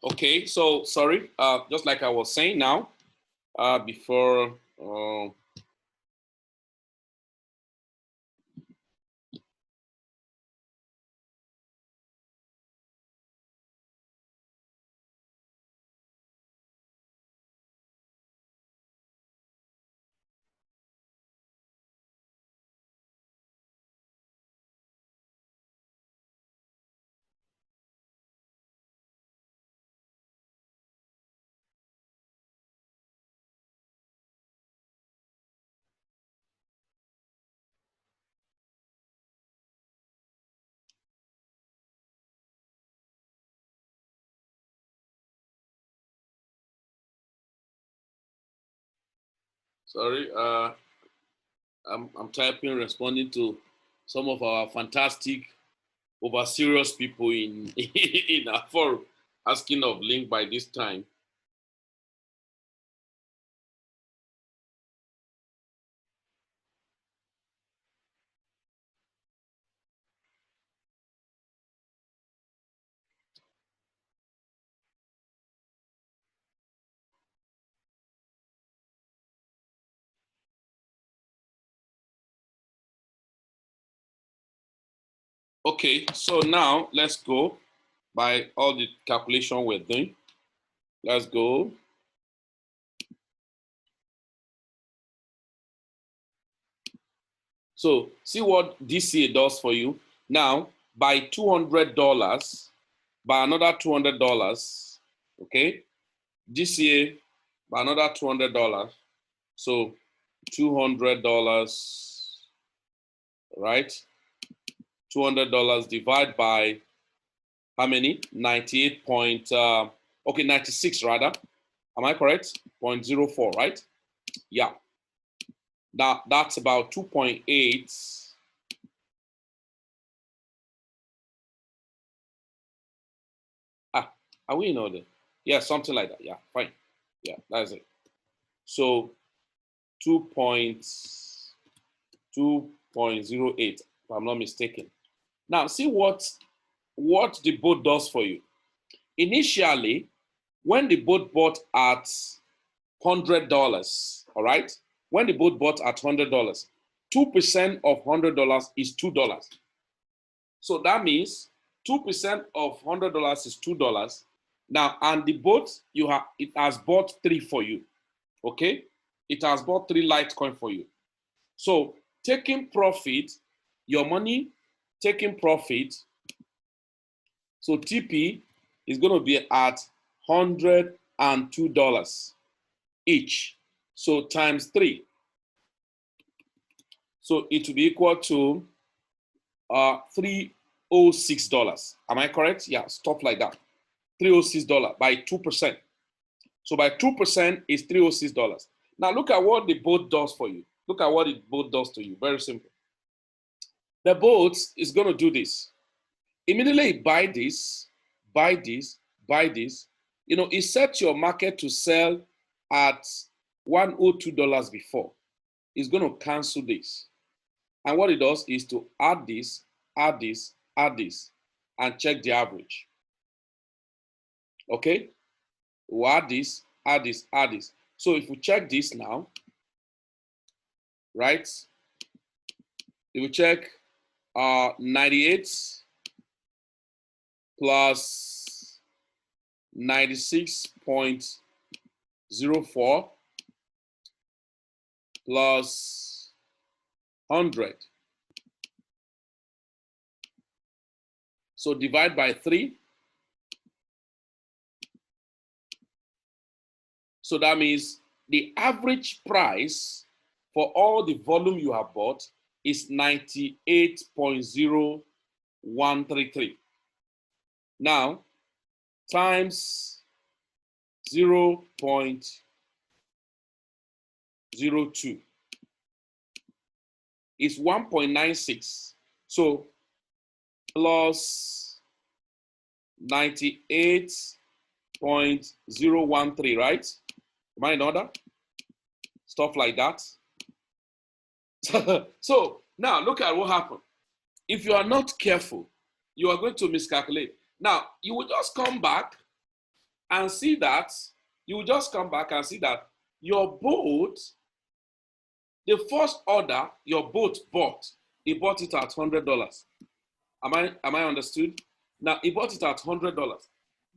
Okay, so sorry, just like I was saying now, before, sorry, I'm typing, responding to some of our fantastic, over serious people in in our forum asking of link by this time. Okay, so now let's go by all the calculation we're doing. Let's go. So see what DCA does for you. Now, by $200, by another $200, okay? DCA by another $200. So $200, right? $200 divided by how many? 98 point, okay, 96 rather. Am I correct? 0.04, right? Yeah. Now that's about 2.8. Are we in order? Yeah, something like that. Yeah, fine. Yeah, that's it. So 2.08, if I'm not mistaken. Now, see what the boat does for you. Initially, when the boat bought at $100, all right? When the boat bought at $100, 2% of $100 is $2. So that means 2% of $100 is $2. Now, and the boat, it has bought 3 for you, okay? It has bought 3 Litecoin for you. So taking profit, your money, taking profit, so TP is going to be at $102 each. So times 3. So it will be equal to $306. Am I correct? Yeah, stuff like that. $306 by 2%. So by 2% is $306. Now look at what the boat does for you. Look at what the boat does to you. Very simple. The boat is going to do this. Immediately buy this, buy this, buy this. You know, it sets your market to sell at $102 before. It's going to cancel this. And what it does is to add this, add this, add this, and check the average. Okay? We'll add this, add this, add this. So if we check this now, right? If we check 98 plus 96.04 plus 100. So divide by 3. So that means the average price for all the volume you have bought is 98.0133. Now, times 0.02 is 1.96. So plus 98.013, right? Am I in order? Stuff like that. So now look at what happened. If you are not careful, you are going to miscalculate. Now, you will just come back and see that, you will just come back and see that your boat, the first order your boat bought, he bought it at $100. Am I understood? Now, he bought it at $100.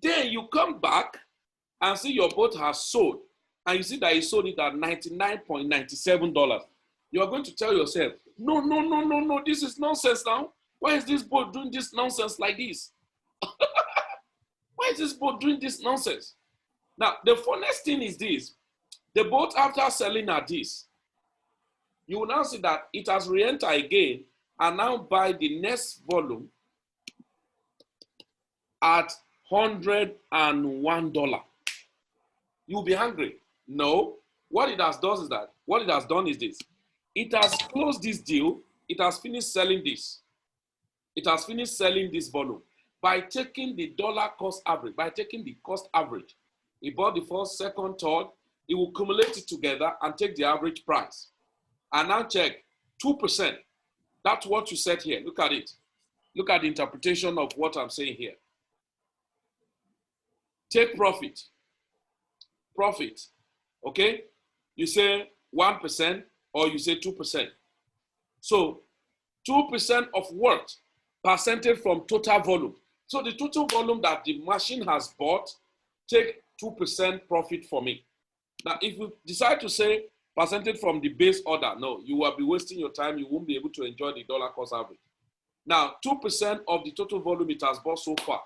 Then you come back and see your boat has sold, and you see that he sold it at $99.97. You are going to tell yourself, no, this is nonsense now. Why is this boat doing this nonsense like this? Why is this boat doing this nonsense? Now, the funniest thing is this. The boat, after selling at this, you will now see that it has re-entered again and now buy the next volume at $101. You'll be angry. No, what it has done is this. It has closed this deal. It has finished selling this. It has finished selling this volume by taking the dollar cost average, by taking the cost average. He bought the first, second, third. He will accumulate it together and take the average price. And now check 2%. That's what you said here. Look at it. Look at the interpretation of what I'm saying here. Take profit. Profit. Okay? You say 1% or you say 2%. So 2% of what? Percentage from total volume. So the total volume that the machine has bought, take 2% profit for me. Now, if you decide to say percentage from the base order, no, you will be wasting your time. You won't be able to enjoy the dollar cost average. Now, 2% of the total volume it has bought so far.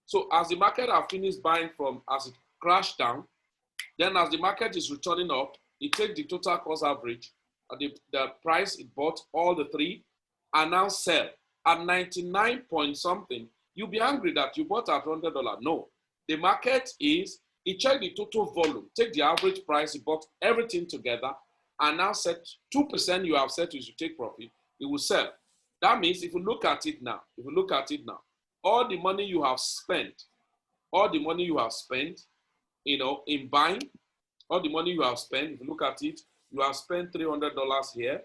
So as the market has finished buying from, as it crashed down, then as the market is returning up, it takes the total cost average, the price it bought, all the three, and now sell at 99 point something. You'll be angry that you bought at $100. No, the market is, it checked the total volume, take the average price, it bought everything together, and now set 2% you have said you should take profit, it will sell. That means if you look at it now, all the money you have spent, in buying, all the money you have spent, if you look at it, you have spent $300 here,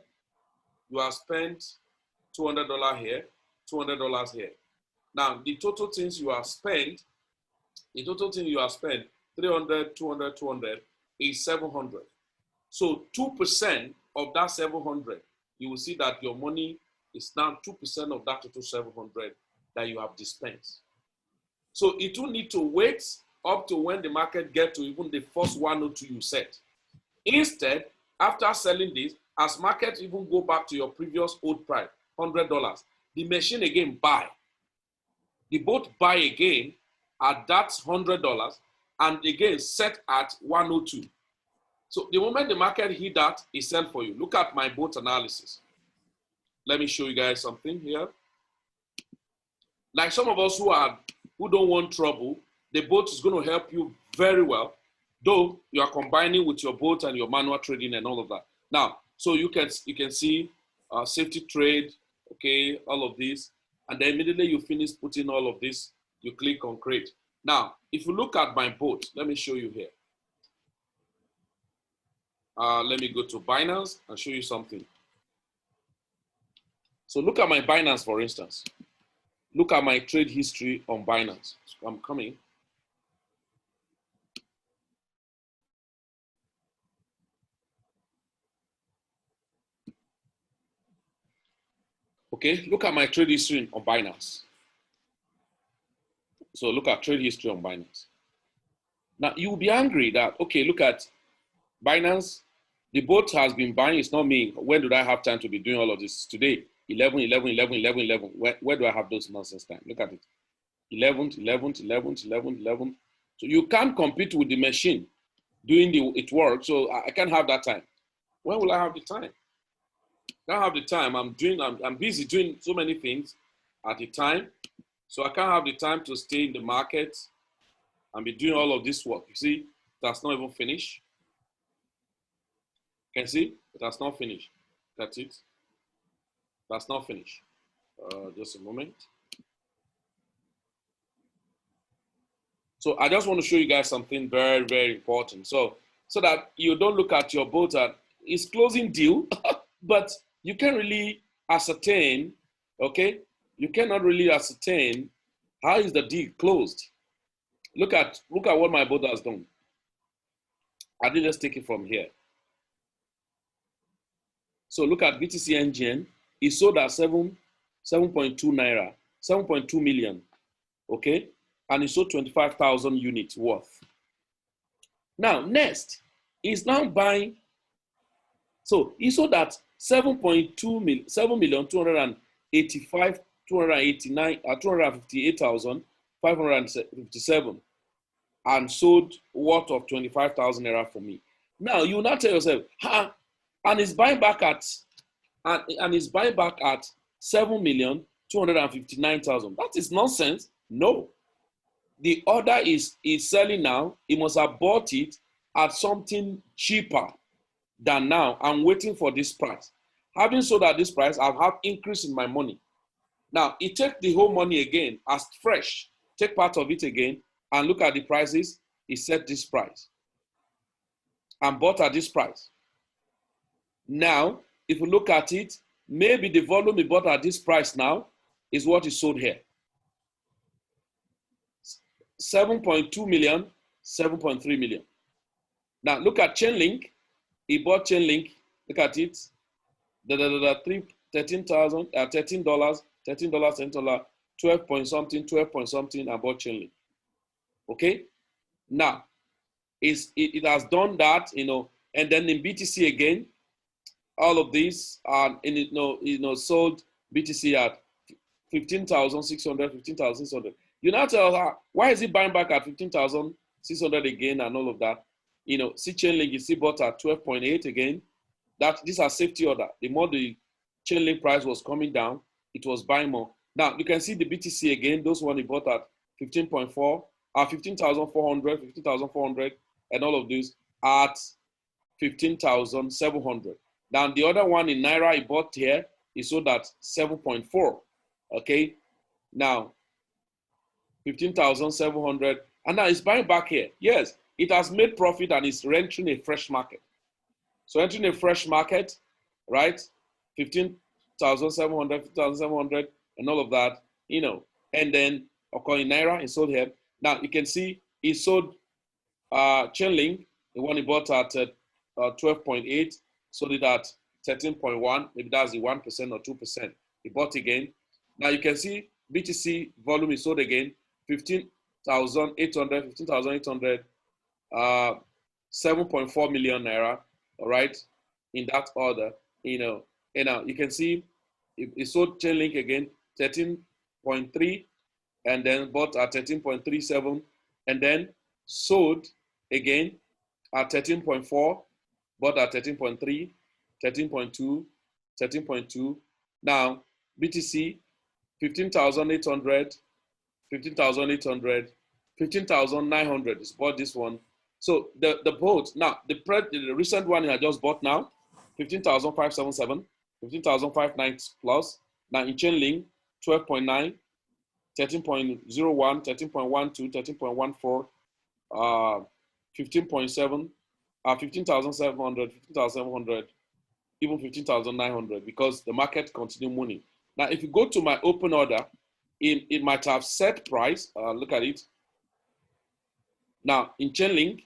you have spent $200 here, $200 here. Now, the total things you have spent, 300, 200, 200 is 700. So 2% of that 700, you will see that your money is now 2% of that total 700 that you have dispensed. So it will need to wait up to when the market gets to even the first 102 you set. Instead, after selling this, as market even go back to your previous old price, $100, the machine again buy. The boat buy again at that $100 and again set at 102. So the moment the market hit that, it sell for you. Look at my boat analysis. Let me show you guys something here. Like some of us who don't want trouble, the boat is going to help you very well, though you are combining with your boat and your manual trading and all of that. Now, so you can see safety trade, okay, all of this, and then immediately you finish putting all of this, you click on create. Now, if you look at my boat, let me show you here. Let me go to Binance and show you something. So look at my Binance, for instance. Look at my trade history on Binance. I'm coming. Okay, look at my trade history on Binance. So look at trade history on Binance. Now you'll be angry that, okay, look at Binance. The boat has been buying. It's not me. When do I have time to be doing all of this? Today, 11, 11, 11, 11, 11. Where do I have those nonsense time? Look at it. 11th, 11th, 11th, 11th, 11th. So you can't compete with the machine doing it work. So I can't have that time. When will I have the time? I can't have the time. I'm busy doing so many things at the time. So I can't have the time to stay in the market and be doing all of this work. You see, that's not even finished. Can see it has not finished. That's it. That's not finished. Just a moment. So I just want to show you guys something very, very important. So that you don't look at your boat and it's closing deal, but you can't really ascertain, okay? You cannot really ascertain how is the deal closed. Look at what my bot has done. I did just take it from here. So look at BTC NGN. It sold at 7.2 naira, 7.2 million. Okay, and it sold 25,000 units worth. Now next, he's now buying. So he sold at 258,557 and sold worth of 25,000 naira for me. Now you now tell yourself, and he's buying back at and he's buying back at 7,259,000. That is nonsense. No. The order is selling now. He must have bought it at something cheaper than now. I'm waiting for this price. Having sold at this price, I'll have increase in my money. Now, he take the whole money again as fresh, take part of it again, and look at the prices. He set this price and bought at this price. Now, if you look at it, maybe the volume he bought at this price now is what is sold here. 7.2 million, 7.3 million. Now, look at Chainlink. He bought Chainlink. Look at it. $13, $13, 12 point something, 12 point something, I bought Chainlink. Okay? Now, it has done that, and then in BTC again, all of these are sold BTC at 15,600, 15,600. You now tell her, why is he buying back at 15,600 again and all of that? See Chainlink, you see bought at 12.8 again. These are safety order. The more the Chainlink price was coming down, it was buying more. Now, you can see the BTC again, those one he bought at 15.4, 15,400, 15,400, and all of these at 15,700. Now, the other one in Naira he bought here, he sold at 7.4. Okay? Now, 15,700. And now it's buying back here. Yes, it has made profit and it's entering a fresh market. So entering a fresh market, right? 15,700, 15,700, and all of that, And then, in Naira, he sold here. Now, you can see he sold Chainlink, the one he bought at 12.8, sold it at 13.1. Maybe that's the 1% or 2%. He bought again. Now, you can see BTC volume is sold again, 15,800, 15,800, 7.4 million Naira, all right, in that order, And now you can see it sold Chainlink again, 13.3, and then bought at 13.37, and then sold again at 13.4, bought at 13.3, 13.2, 13.2. Now, BTC, 15,800, 15,800, 15,900 is bought this one. So the boat, now the recent one I just bought now, 15,577, 15,590 plus. Now in Chainlink, 12.9, 13.01, 13.12, 13.14, 15.7, 15,700, 15,700, even 15,900, because the market continue moving. Now, if you go to my open order, it might have set price. Look at it. Now, in Chainlink,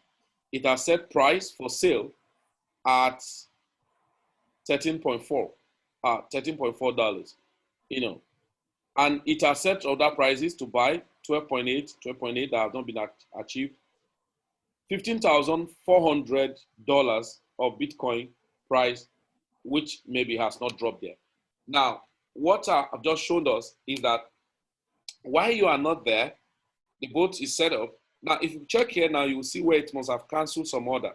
it has set price for sale at 13.4, $13.4, and it has set other prices to buy 12.8, 12.8 that have not been achieved, $15,400 of Bitcoin price, which maybe has not dropped there. Now, what I've just shown us is that while you are not there, the boat is set up. Now, if you check here now, you will see where it must have canceled some order.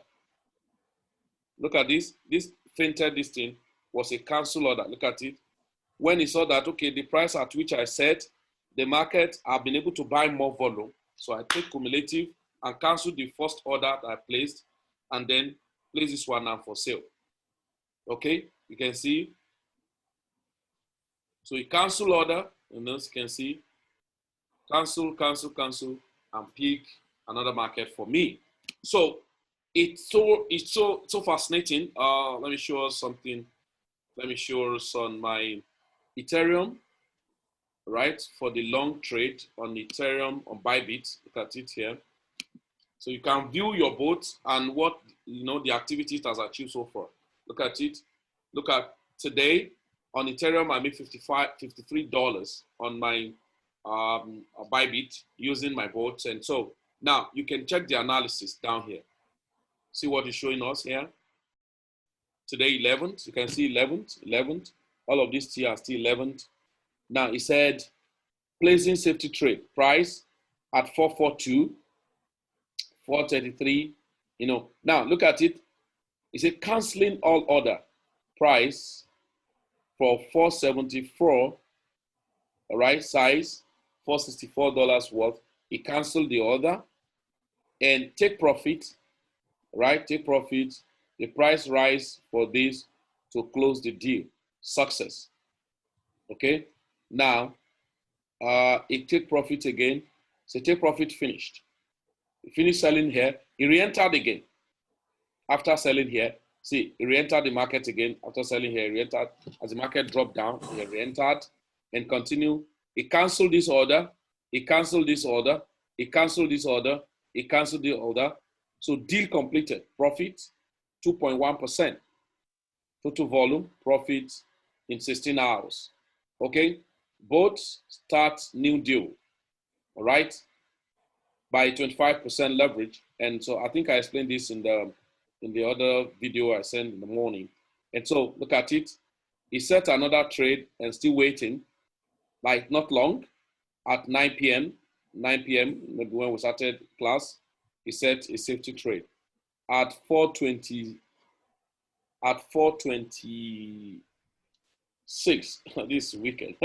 Look at this. This fainted this thing was a cancel order. Look at it. When he saw that, okay, the price at which I set, the market have been able to buy more volume. So I take cumulative and cancel the first order that I placed, and then place this one now for sale. Okay, you can see. So you cancel order, and as you can see, cancel, cancel, cancel, and pick another market for me. So it's so fascinating. Let me show us something. Let me show us on my Ethereum. right, for the long trade on Ethereum on Bybit. Look at it here. So you can view your boat and what the activity it has achieved so far. Look at it. Look at today on Ethereum. I made $53 on my Bybit using my boat. And so now you can check the analysis down here. See what is showing us here. Today 11th. You can see 11th. All of these here are still 11th. Now it said placing safety trade price at 442. 433, now look at it. It said canceling all order price for 474, all right, size, $464 worth. It canceled the order and take profit, right? Take profit. The price rise for this to close the deal. Success. Okay. Now, it take profit again. So take profit finished. Finished selling here. He re-entered again. After selling here, see, he re-entered the market again. After selling here, he re-entered. As the market dropped down, he re-entered and continue. He canceled this order. He canceled this order. He canceled this order. He canceled the order. So deal completed. Profit 2.1%. Total volume profit in 16 hours. Okay. Both start new deal. All right. By 25% leverage. And so I think I explained this in the other video I sent in the morning. And so look at it. He set another trade and still waiting, like not long, at 9 p.m., maybe when we started class, he set a safety trade at 4:26. This weekend,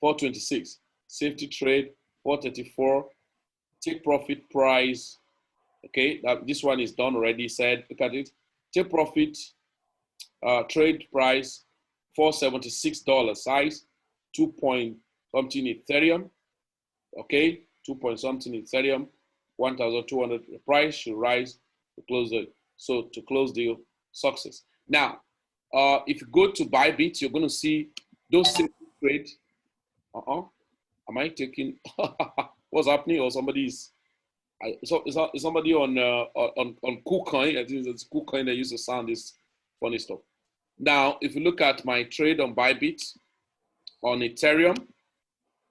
4:26. Safety trade, 4:34. Take profit price. Okay, this one is done already. Said, look at it. Take profit, trade price, $476 size, 2 point something Ethereum. Okay, 2 point something Ethereum, 1,200. The price should rise to close it. So to close the success. Now, if you go to Bybit, you're going to see those simple trades. Am I taking? What's happening? Or somebody's? So is somebody on KuCoin? I think it's KuCoin that used to sound this funny stuff. Now, if you look at my trade on Bybit on Ethereum,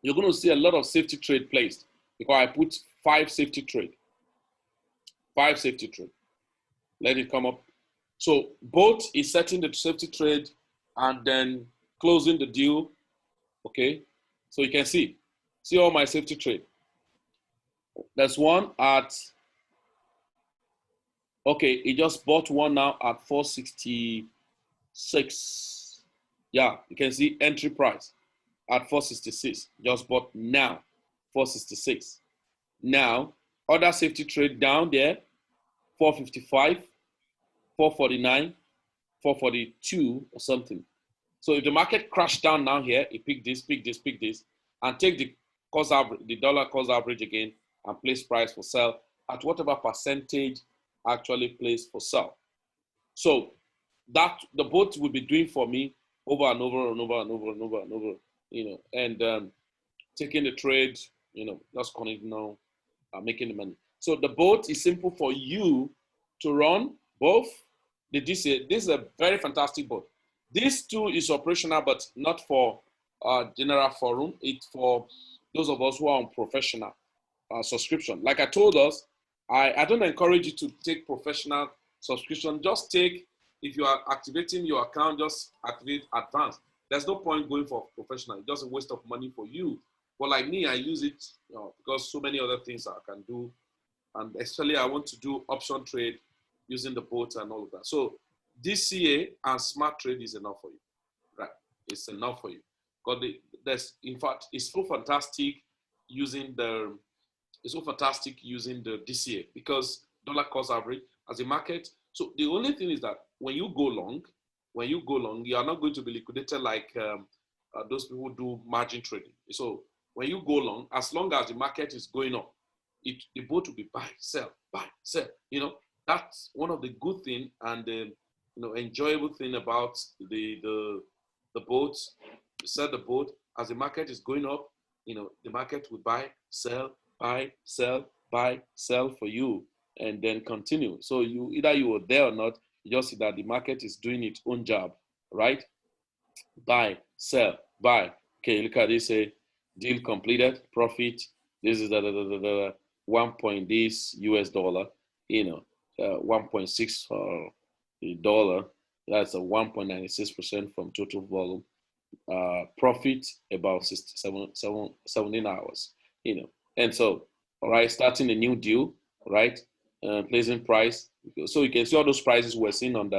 you're going to see a lot of safety trade placed because I put 5 safety trade. 5 safety trade. Let it come up. So both is setting the safety trade and then closing the deal. Okay, so you can see all my safety trade. There's one at, okay, he just bought one now at 466. Yeah, you can see entry price at 466. Just bought now, 466. Now, other safety trade down there, 455, 449, 442 or something. So if the market crashed down now here, it pick this, and take the cost average, the dollar cost average again, and place price for sell at whatever percentage actually placed for sell. So that the bot will be doing for me over and over and over and over and over and over, and taking the trade, just connecting now, making the money. So the bot is simple for you to run both the DCA. This is a very fantastic bot. This tool is operational, but not for general forum. It's for those of us who are on professional subscription. Like I told us, I don't encourage you to take professional subscription. Just take, if you are activating your account, just activate advanced. There's no point going for professional. It's just a waste of money for you. But like me, I use it because so many other things I can do. And especially I want to do option trade using the bots and all of that. So DCA and smart trade is enough for you, right? It's enough for you. Because in fact, it's so fantastic using the DCA because dollar cost average as a market. So the only thing is that when you go long, you are not going to be liquidated like those people who do margin trading. So when you go long, as long as the market is going up, the boat will be buy, sell. That's one of the good thing and the enjoyable thing about the boats. You sell the boat as the market is going up, the market will buy, sell, buy, sell, buy, sell for you, and then continue. So either you were there or not, you just see that the market is doing its own job, right? Buy, sell, buy. Okay, look at this, deal completed, profit. This is the 1 point this US dollar, 1.6 dollar. That's a 1.96% from total volume. Profit about 17 hours, And so, all right, starting a new deal, right? Placing price. So you can see all those prices we're seeing on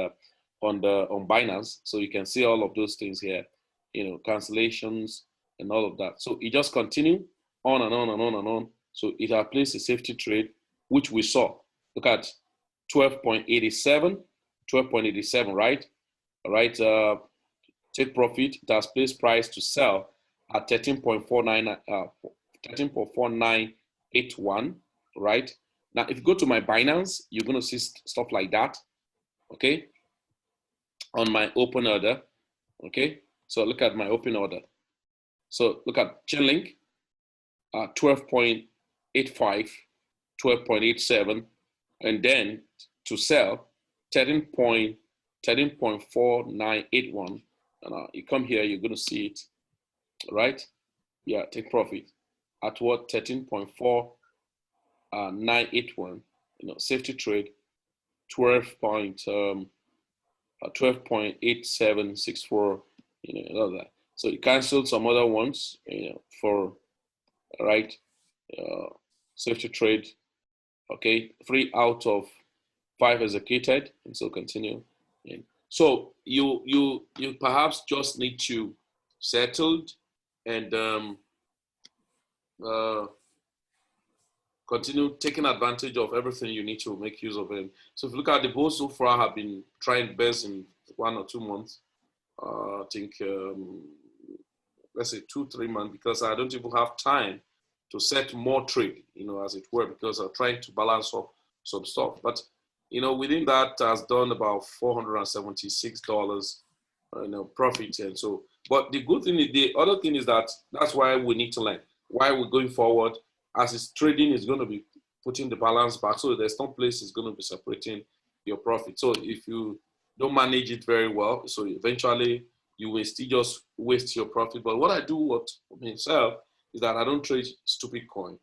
Binance. So you can see all of those things here, cancellations and all of that. So it just continue on and on and on and on. So it has placed a safety trade, which we saw. Look at 12.87, right? All right. Take profit. It has placed price to sell at 13.4981, right? Now, if you go to my Binance, you're going to see stuff like that, okay? On my open order, okay? So look at my open order. So look at Chainlink, 12.85, 12.87, and then to sell 13.4981. And you come here, you're going to see it, right? Yeah, take profit at what? 13.4981. Safety trade 12.8764. All that. So you canceled some other ones, for right safety trade. Okay, 3 out of 5 executed, and so continue. So you perhaps just need to settle and continue taking advantage of everything you need to make use of it. So if you look at the bulls so far, have been trying best in 1 or 2 months. I think let's say 2-3 months, because I don't even have time to set more trade, as it were, because I'm trying to balance up some stuff. But within that has done about $476, profit. And so, but the good thing is, the other thing is that's why we need to learn. Why we're going forward, as it's trading, is going to be putting the balance back. So there's some place is going to be separating your profit. So if you don't manage it very well, so eventually you will still just waste your profit. But what I do with myself is that I don't trade stupid coin.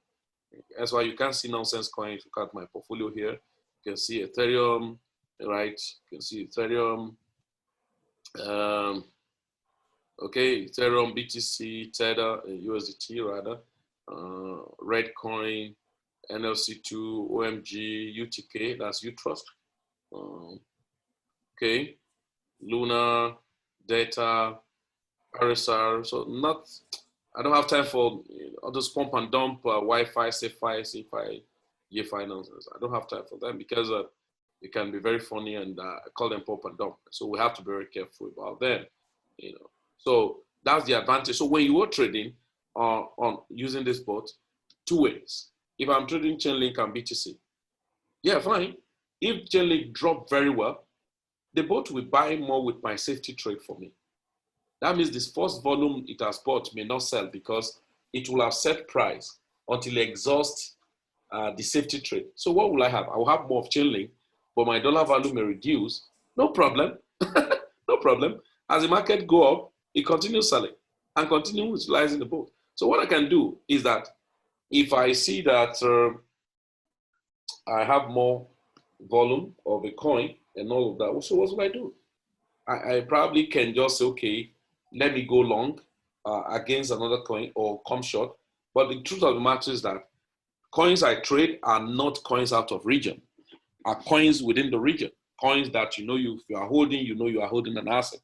That's why you can't see nonsense coin. If you look at my portfolio here, you can see Ethereum, right? You can see Ethereum, okay, Ethereum, BTC, Tether, USDT rather, Redcoin, NLC2, OMG, UTK, that's UTrust. Okay, Luna, Data, RSR. So I don't have time for all those pump and dump, Wi-Fi, CFI, GFI nonsense. I don't have time for them, because it can be very funny, and I call them pump and dump. So we have to be very careful about them, So that's the advantage. So when you are trading on using this bot, 2 ways. If I'm trading Chainlink and BTC, yeah, fine. If Chainlink drop very well, the bot will buy more with my safety trade for me. That means this first volume it has bought may not sell, because it will have set price until it exhausts the safety trade. So what will I have? I will have more of Chainlink, but my dollar value may reduce. No problem. No problem. As the market go up, it continues selling and continues utilizing the bot. So what I can do is that if I see that I have more volume of a coin and all of that, so what will I do? I probably can just say, okay, let me go long against another coin or come short. But the truth of the matter is that coins I trade are not coins out of region, are coins within the region. Coins that you are holding, you are holding an asset.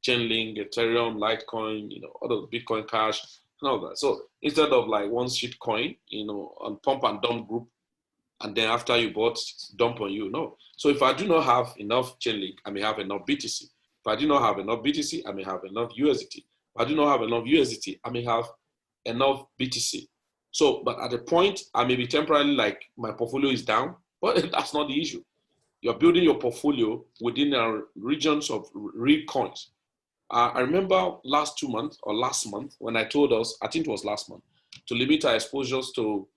Chainlink, Ethereum, Litecoin, other Bitcoin Cash, and all that. So instead of like one shit coin, on pump and dump group, and then after you bought, dump on you, no. So if I do not have enough Chainlink, I may have enough BTC. If I do not have enough BTC, I may have enough USDT. If I do not have enough USDT, I may have enough BTC. So, but at the point, I may be temporarily like my portfolio is down, but that's not the issue. You're building your portfolio within regions of real coins. I remember last 2 months or last month when I told us, I think it was last month, to limit our exposures to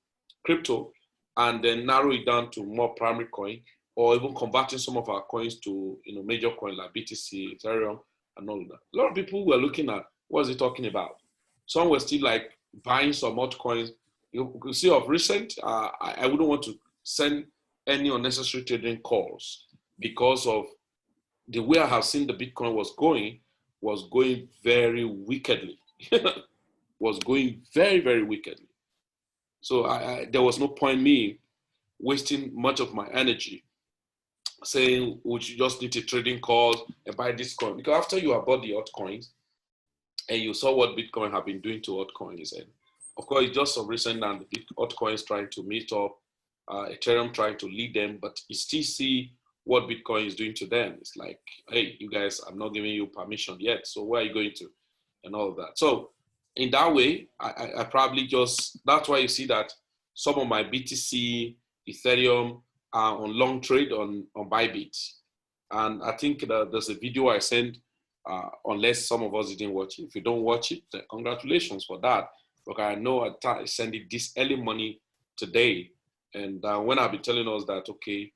crypto and then narrow it down to more primary coin, or even converting some of our coins to major coin like BTC, Ethereum, and all of that. A lot of people were looking at what is he talking about. Some were still like buying some altcoins. You could see of recent, I wouldn't want to send any unnecessary trading calls because of the way I have seen the Bitcoin was going very wickedly, was going very, very wickedly. So there was no point me wasting much of my energy saying we should just need a trading call and buy this coin. Because after you have bought the altcoins and you saw what Bitcoin have been doing to altcoins, and of course, it's just some recent now the altcoins trying to meet up, Ethereum trying to lead them, but you still see what Bitcoin is doing to them. It's like, hey, you guys, I'm not giving you permission yet, so where are you going to? And all of that. So in that way, I probably just, that's why you see that some of my BTC, Ethereum are on long trade on Bybit. And I think that there's a video I sent, unless some of us didn't watch it. If you don't watch it, congratulations for that. Because I know I sent it this early morning today. And when I've been telling us that, okay,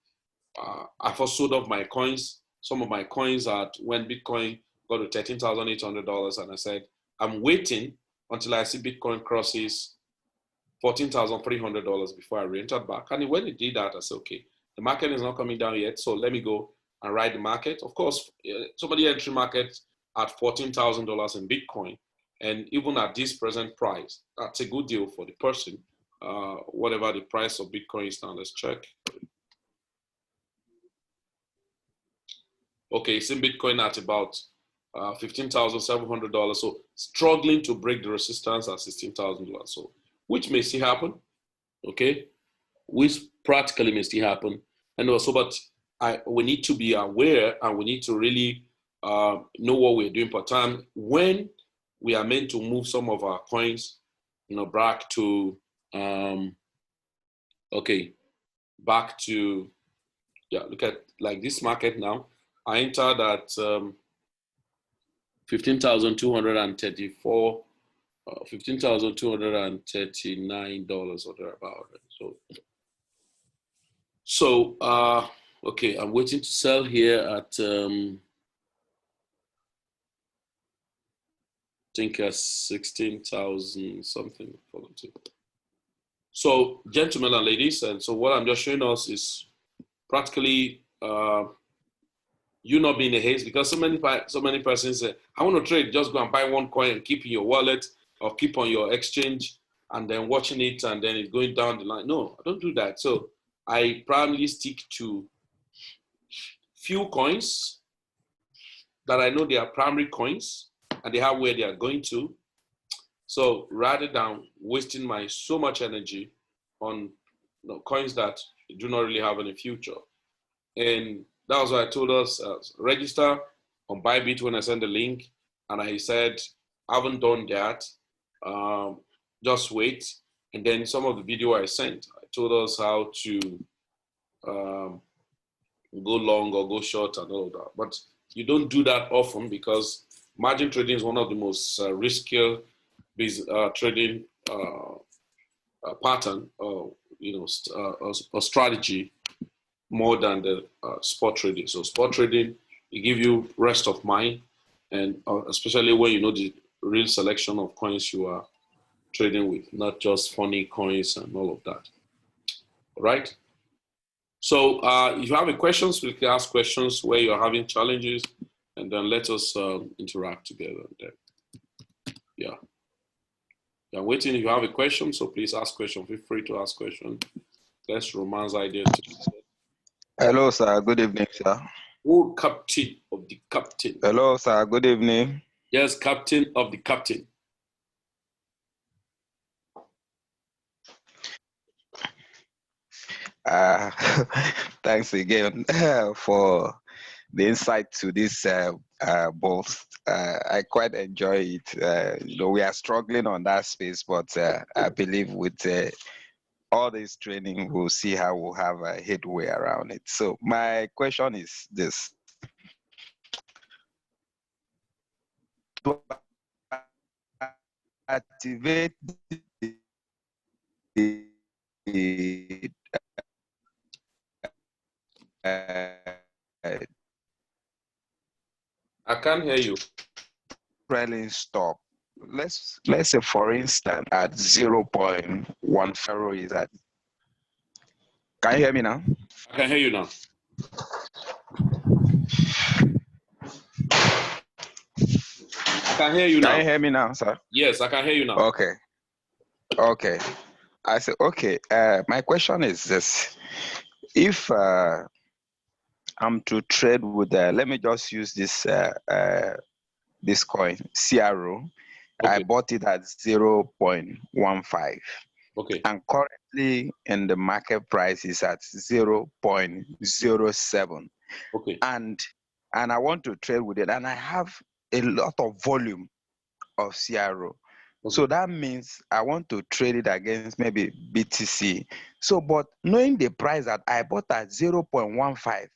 I first sold off my coins, some of my coins at when Bitcoin got to $13,800. And I said, I'm waiting until I see Bitcoin crosses $14,300 before I re-entered back. And when it did that, I said, okay, the market is not coming down yet, so let me go and ride the market. Of course, somebody entry market at $14,000 in Bitcoin, and even at this present price, that's a good deal for the person. Whatever the price of Bitcoin is now, let's check. Okay, it's in Bitcoin at about $15,700. So struggling to break the resistance at $16,000. So which may still happen, okay? Which practically may still happen. And also, but we need to be aware and we need to really know what we're doing per time when we are meant to move some of our coins, back to, look at like this market now. I entered at $15,234, $15,239 or thereabout. So okay, I'm waiting to sell here at I think 16,000 something. So, gentlemen and ladies, and so what I'm just showing us is practically you not being in a haste, because so many persons say, I want to trade, just go and buy one coin and keep in your wallet or keep on your exchange and then watching it and then it's going down the line. No, I don't do that. So I primarily stick to few coins that I know they are primary coins and they have where they are going to. So rather than wasting my so much energy on coins that do not really have any future. And that was why I told us, register on Bybit when I sent the link. And I said, I haven't done that. Just wait. And then some of the video I sent, I told us how to go long or go short and all that. But you don't do that often because margin trading is one of the most riskier trading pattern or strategy more than the spot trading. So spot trading, it gives you rest of mind, and especially when you know the real selection of coins you are trading with, not just funny coins and all of that. All right. So if you have any questions, we can ask questions where you're having challenges, and then let us interact together. Then, yeah. I'm waiting if you have a question, so please ask question. Feel free to ask question. That's Roman's idea. Hello, sir. Good evening, sir. Oh, captain of the captain. Hello, sir. Good evening. Yes, captain of the captain. Thanks again for the insight to this both. I quite enjoy it. We are struggling on that space, but I believe with all this training, we'll see how we'll have a headway around it. So my question is this. to activate the I can't hear you. trailing stop. Let's say for instance at 0.10 is at. Can you hear me now? I can hear you now. I can hear you Can now. you hear me now, sir? Yes, I can hear you now. Okay. Okay. I said okay. My question is this: if I'm to trade with, let me just use this coin CRO. I Okay. bought it at 0.15, Okay. and currently in the market price is at 0.07, Okay. and I want to trade with it, and I have a lot of volume of CRO. So Okay. that means I want to trade it against maybe BTC. So, but knowing the price that I bought at 0.15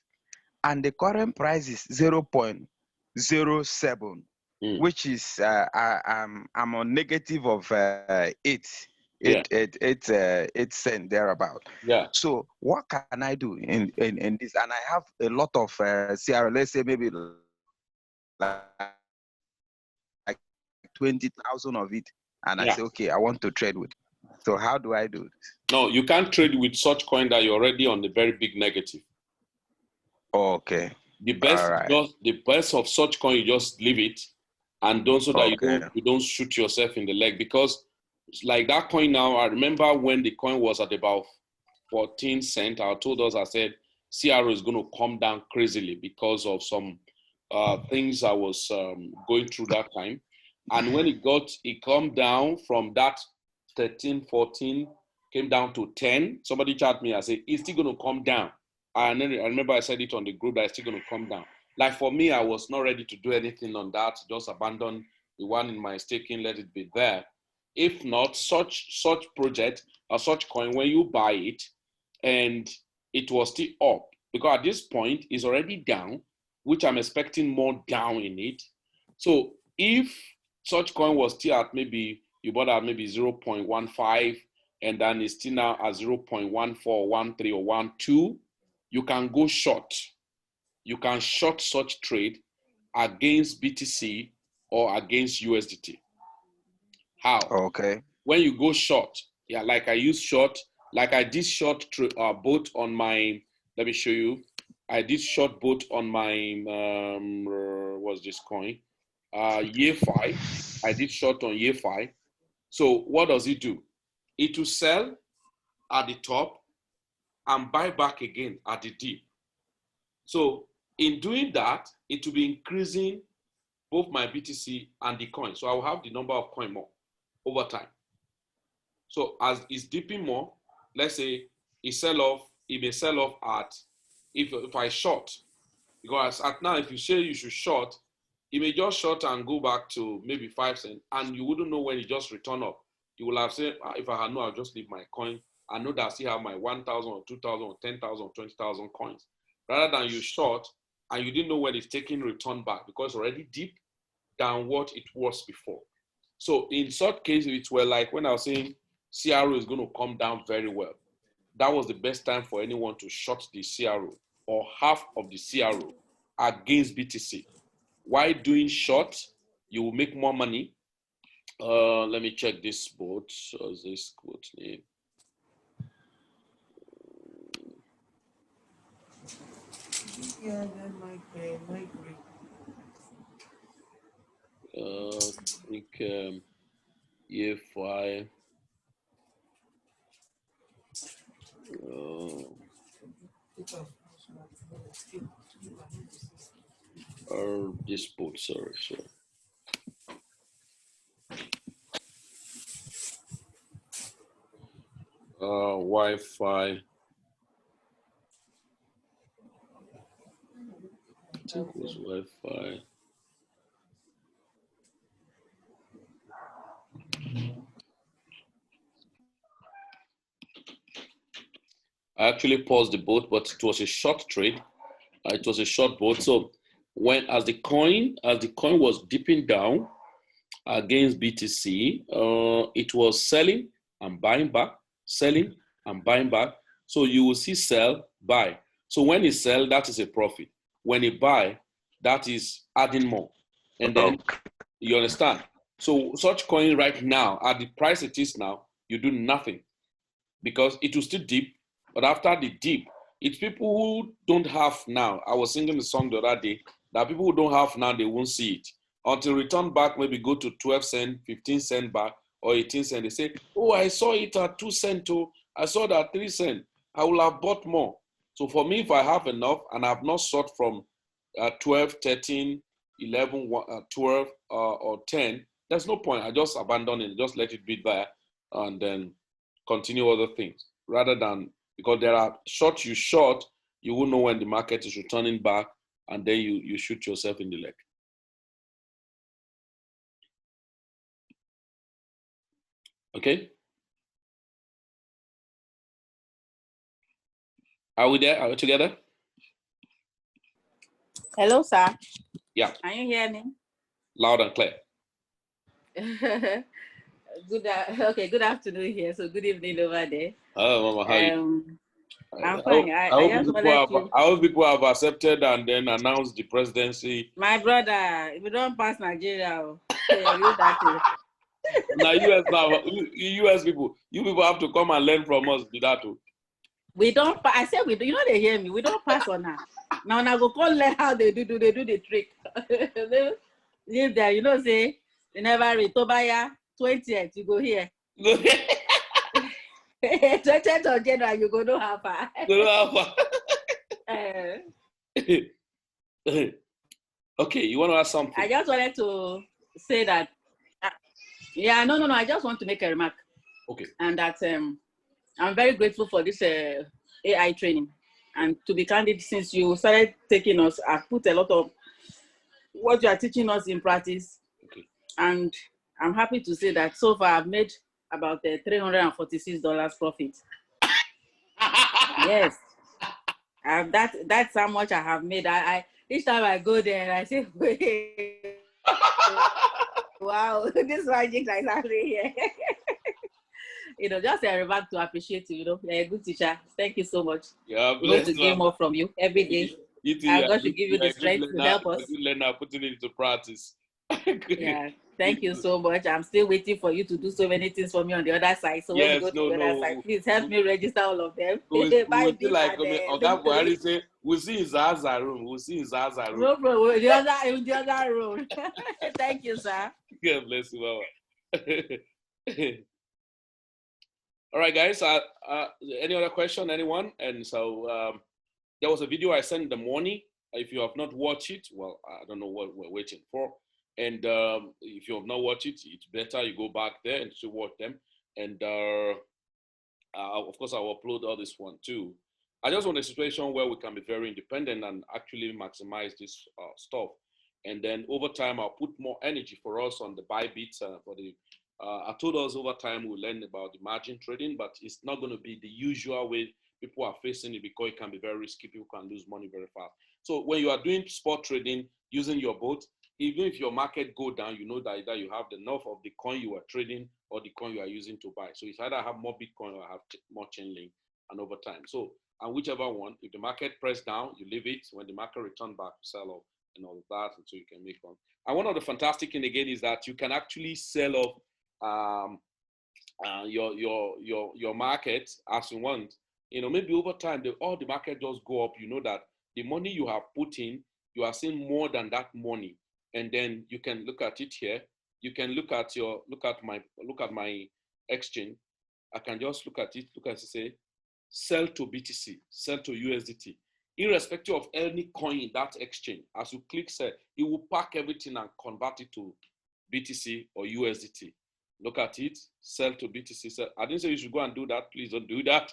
and the current price is 0.07, Mm. which is I'm on negative of 8 Yeah. cent thereabout. Yeah. So what can I do in this? And I have a lot of CRO, let's say maybe like 20,000 of it, and I Yeah. say, okay, I want to trade with. So how do I do this? No, you can't trade with such coin that you're already on the very big negative. Okay. The All best, right. just the best of such coin, you just leave it, and don't so that Okay. you don't shoot yourself in the leg, because it's like that coin now. I remember when the coin was at about 14 cents. I told us, I said CRO is going to come down crazily because of some things I was going through that time. And when it come down from that 13, 14, came down to 10. Somebody chat me, I said, it's still going to come down. And then I remember I said it on the group that it's still going to come down. Like for me, I was not ready to do anything on that. Just abandon the one in my staking, let it be there. If not, such project or such coin, when you buy it and it was still up, because at this point it's already down, which I'm expecting more down in it. So if such coin was still at, maybe you bought at maybe 0.15 and then it's still now at 0.14, 13, or 12, you can go short. You can short such trade against BTC or against USDT. How? Okay. When you go short, yeah, like I use short, like I did short both on my, let me show you. I did short both on my, what's this coin? YeFi. I did short on YeFi. So what does it do? It will sell at the top and buy back again at the dip. So in doing that, it will be increasing both my BTC and the coin. So I will have the number of coin more over time. So as it's dipping more, let's say it may sell off at, if I short, because at now, if you say you should short, it may just short and go back to maybe 5 cents, and you wouldn't know when it just return up. You will have said, if I had known, I'll just leave my coin. I know that I still have my 1,000 or 2,000 or 10,000 or 20,000 coins. Rather than you short and you didn't know when it's taking return back because it's already deep than what it was before. So in such cases, it's where, like when I was saying CRO is going to come down very well, that was the best time for anyone to short the CRO or half of the CRO against BTC. Why doing short? You will make more money. Let me check this boat. What's this quote name? Yeah, then my great. I think year 5. This boat, sorry. Wi-Fi. I think it was Wi-Fi. I actually paused the boat, but it was a short trade. It was a short boat. So when as the coin was dipping down, against BTC, it was selling and buying back, selling and buying back. So you will see sell, buy. So when it sell, that is a profit. When it buy, that is adding more. And then you understand. So such coin right now, at the price it is now, you do nothing because it will still dip. But after the dip, it's people who don't have now. I was singing the song the other day that people who don't have now, they won't see it until return back, maybe go to 12 cent, 15 cent back, or 18 cent. They say, oh, I saw it at 2 cent. Oh, I saw that 3 cent. I will have bought more. So for me, if I have enough and I've not sought from 12, 13, 11, 12, or 10, there's no point. I just abandon it, just let it be there, and then continue other things rather than, because there are short, you will know when the market is returning back, and then you shoot yourself in the leg. Okay. Are we there? Are we together? Hello, sir. Yeah. Can you hear me? Loud and clear. Good afternoon here. So good evening over there. Oh, Mama, how you? I'm fine. I just wanted to. I hope people have accepted and then announced the presidency. My brother, if you don't pass Nigeria, you that is. Now, US people, you people have to come and learn from us. Did that too? We don't. I said we do. You know they hear me. We don't pass on her. Now I go call learn how they do the trick. Live there. You know say they never read. Tobaya 20th you go here. 20th of January you go know how far. Okay, you want to ask something? I just wanted to say that. No. I just want to make a remark. Okay. And that I'm very grateful for this AI training. And to be candid, since you started taking us, I've put a lot of what you are teaching us in practice. Okay. And I'm happy to say that so far I've made about $346 profit. Yes. That's how much I have made. I each time I go there, I say, wow, this magic is happening here. Just a remark to appreciate you. You're a good teacher. Thank you so much. Yeah, we want to gain more from you every day. I'm going to give you the strength to help us. Good learner, putting it into practice. Yeah, thank you so much. I'm still waiting for you to do so many things for me on the other side. So when we go to the other side, please help me register all of them. We'll see in Zaza room. We'll see in Zaza room. No problem. The other room. Thank you, sir. God bless you, Mama. All right, guys. Any other question? Anyone? And so there was a video I sent in the morning. If you have not watched it, well, I don't know what we're waiting for. And if you have not watched it, it's better you go back there and to watch them. And of course, I'll upload all this one too. I just want a situation where we can be very independent and actually maximize this stuff. And then over time, I'll put more energy for us on the buy bits for the. I told us over time we'll learn about the margin trading, but it's not going to be the usual way people are facing it because it can be very risky. People can lose money very fast. So when you are doing spot trading using your boat, even if your market go down, you know that either you have enough of the coin you are trading or the coin you are using to buy. So it's either have more Bitcoin or have more Chainlink, and over time. So, and whichever one, if the market press down, you leave it. When the market return back, sell off and all of that, and so you can make one. And one of the fantastic thing again is that you can actually sell off your market as you want. Maybe over time, all the market just go up. You know that the money you have put in, you are seeing more than that money. And then you can look at it here. You can look at my exchange. I can just look at it, say, sell to BTC, sell to USDT. Irrespective of any coin in that exchange, as you click sell, it will pack everything and convert it to BTC or USDT. Look at it, sell to BTC. Sell. I didn't say you should go and do that. Please don't do that.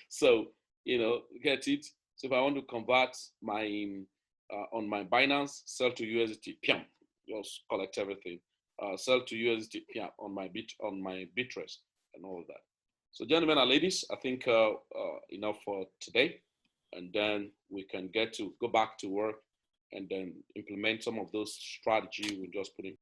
So, get it. So if I want to convert my on my Binance, sell to USDT, piam, just collect everything. Sell to USDT, piam, on my Bitress and all of that. So gentlemen and ladies, I think enough for today. And then we can go back to work and then implement some of those strategies we just put in